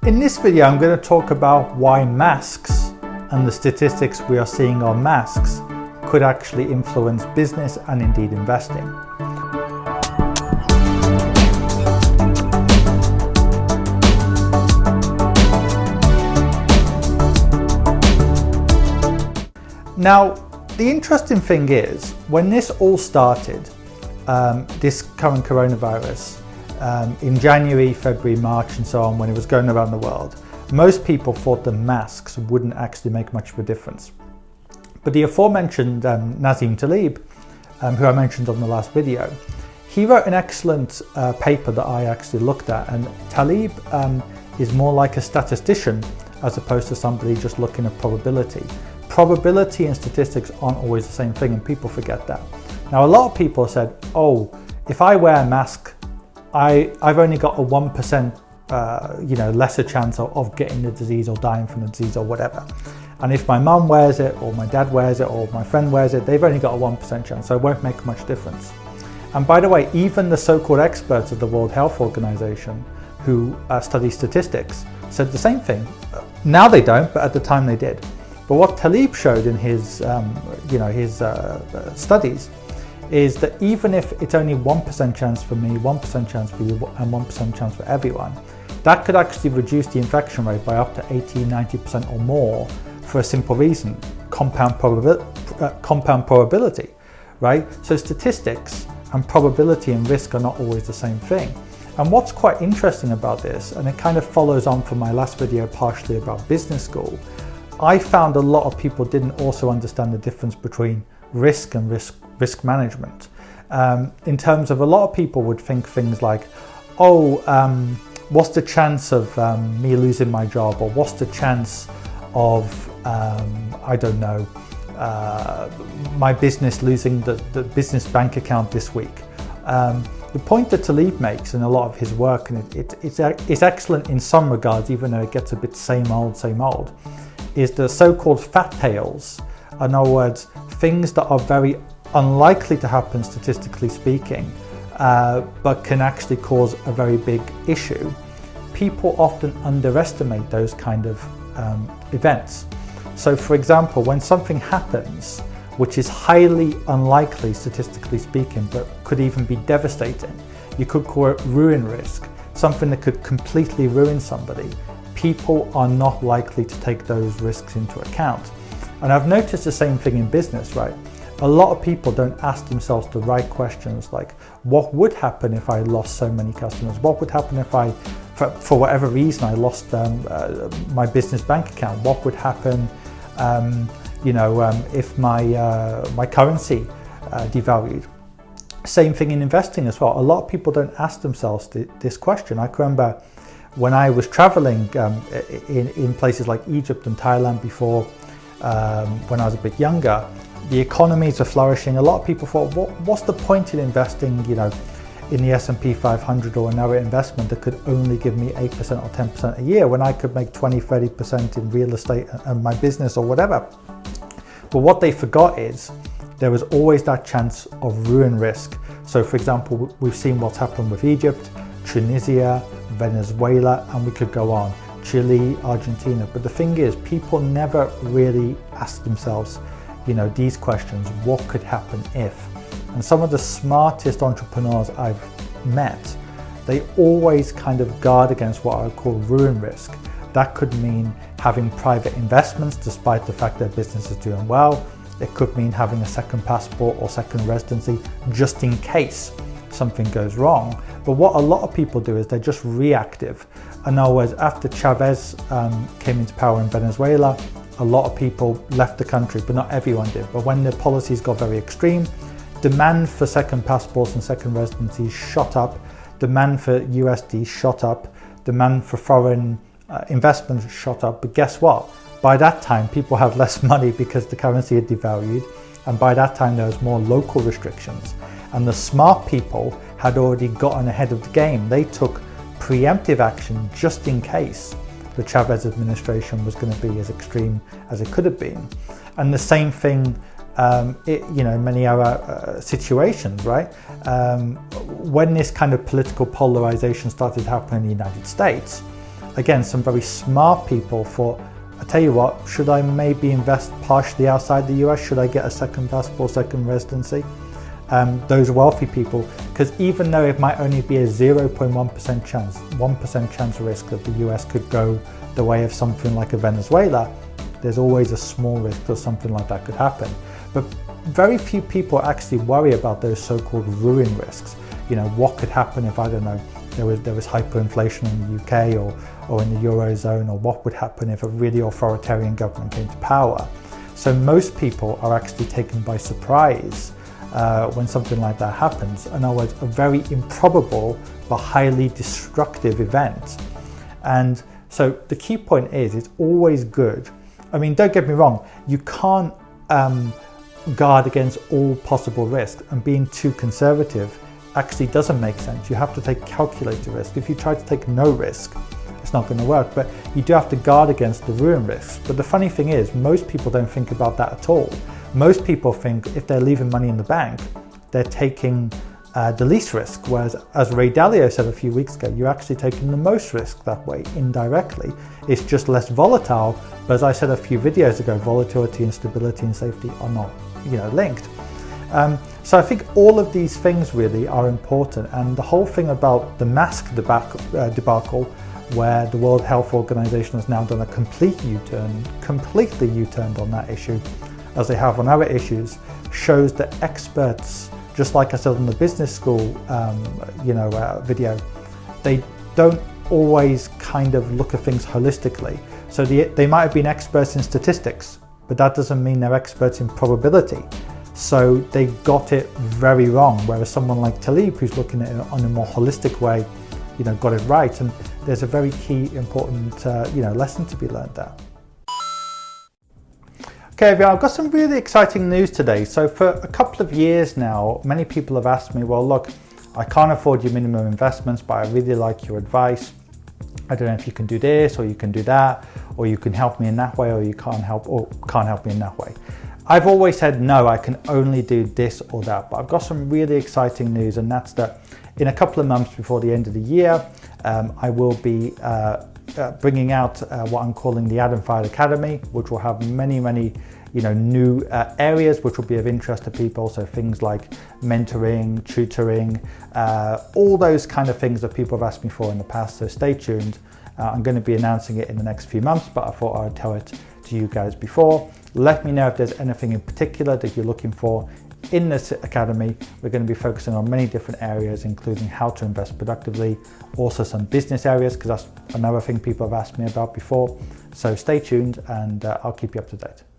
In this video, I'm going to talk about why masks and the statistics we are seeing on masks could actually influence business and indeed investing. Now, the interesting thing is, when this all started, this current coronavirus, in January, February, March and so on, when it was going around the world, most people thought the masks wouldn't actually make much of a difference. But the aforementioned Nassim Taleb, who I mentioned on the last video, he wrote an excellent paper that I actually looked at, and Taleb is more like a statistician as opposed to somebody just looking at probability. Probability and statistics aren't always the same thing, and people forget that. Now, a lot of people said, oh, if I wear a mask, I've only got a 1% lesser chance of getting the disease or dying from the disease or whatever. And if my mum wears it, or my dad wears it, or my friend wears it, they've only got a 1% chance, so it won't make much difference. And by the way, even the so-called experts of the World Health Organization who study statistics said the same thing. Now they don't, but at the time they did. But what Taleb showed in his studies is that even if it's only 1% chance for me, 1% chance for you, and 1% chance for everyone, that could actually reduce the infection rate by up to 80-90% or more for a simple reason: compound probability, right? So statistics and probability and risk are not always the same thing. And what's quite interesting about this, and it kind of follows on from my last video partially about business school, I found a lot of people didn't also understand the difference between risk and risk management. In terms of, a lot of people would think things like, oh, what's the chance of me losing my job, or what's the chance of, I don't know, my business losing the business bank account this week. The point that Taleb makes in a lot of his work, and it's excellent in some regards, even though it gets a bit same old, is the so-called fat tails. In other words, things that are very unlikely to happen statistically speaking, but can actually cause a very big issue. People often underestimate those kind of events. So for example, when something happens which is highly unlikely statistically speaking, but could even be devastating, you could call it ruin risk, something that could completely ruin somebody, people are not likely to take those risks into account. And I've noticed the same thing in business, right? A lot of people don't ask themselves the right questions, like what would happen if I lost so many customers? What would happen if I, for whatever reason, I lost my business bank account? What would happen, if my currency devalued? Same thing in investing as well. A lot of people don't ask themselves this question. I can remember when I was traveling in places like Egypt and Thailand before, when I was a bit younger, the economies are flourishing. A lot of people thought, what's the point in investing, in the S&P 500 or another investment that could only give me 8% or 10% a year when I could make 20-30% in real estate and my business or whatever. But what they forgot is there was always that chance of ruin risk. So for example, we've seen what's happened with Egypt, Tunisia, Venezuela, and we could go on, Chile, Argentina. But the thing is, people never really ask themselves, these questions: what could happen if? And some of the smartest entrepreneurs I've met, they always kind of guard against what I call ruin risk. That could mean having private investments despite the fact their business is doing well. It could mean having a second passport or second residency just in case something goes wrong. But what a lot of people do is they're just reactive. In other words, after Chavez came into power in Venezuela, a lot of people left the country, but not everyone did. But when the policies got very extreme, demand for second passports and second residencies shot up, demand for USD shot up, demand for foreign investments shot up. But guess what? By that time, people had less money because the currency had devalued, and by that time there was more local restrictions. And the smart people had already gotten ahead of the game. They took preemptive action just in case the Chavez administration was going to be as extreme as it could have been. And the same thing in many other situations, right? When this kind of political polarization started happening in the United States, again, some very smart people thought, I tell you what, should I maybe invest partially outside the US? Should I get a second passport, second residency? Those wealthy people, because even though it might only be a 0.1% chance, 1% chance risk that the US could go the way of something like a Venezuela, there's always a small risk that something like that could happen. But very few people actually worry about those so-called ruin risks. You know, what could happen if, I don't know, there was hyperinflation in the UK or in the Eurozone, or what would happen if a really authoritarian government came to power. So most people are actually taken by surprise when something like that happens. In other words, a very improbable but highly destructive event. And so the key point is, it's always good. I mean, don't get me wrong, you can't guard against all possible risks, and being too conservative actually doesn't make sense. You have to take calculated risk. If you try to take no risk, it's not going to work, but you do have to guard against the ruin risks. But the funny thing is, most people don't think about that at all. Most people think if they're leaving money in the bank, they're taking the least risk, whereas, as Ray Dalio said a few weeks ago, you're actually taking the most risk that way, indirectly. It's just less volatile, but as I said a few videos ago, volatility and stability and safety are not, linked. So I think all of these things really are important, and the whole thing about the mask debacle, where the World Health Organization has now done a complete U-turn, completely U-turned on that issue, as they have on other issues, shows that experts, just like I said in the business school video, they don't always kind of look at things holistically. So they might have been experts in statistics, but that doesn't mean they're experts in probability. So they got it very wrong, whereas someone like Taleb, who's looking at it on a more holistic way, got it right. And there's a very key, important, lesson to be learned there. Okay, everyone, I've got some really exciting news today. So for a couple of years now, many people have asked me, well, look, I can't afford your minimum investments, but I really like your advice. I don't know if you can do this or you can do that, or you can help me in that way, or you can't help me in that way. I've always said, no, I can only do this or that, but I've got some really exciting news, and that's that in a couple of months before the end of the year, I will be bringing out what I'm calling the Adam Fayed Academy, which will have many new areas which will be of interest to people. So things like mentoring, tutoring, all those kind of things that people have asked me for in the past. So stay tuned. I'm going to be announcing it in the next few months, but I thought I would tell it to you guys before. Let me know if there's anything in particular that you're looking for in this academy. We're going to be focusing on many different areas, including how to invest productively, also some business areas, because that's another thing people have asked me about before. So stay tuned, and I'll keep you up to date.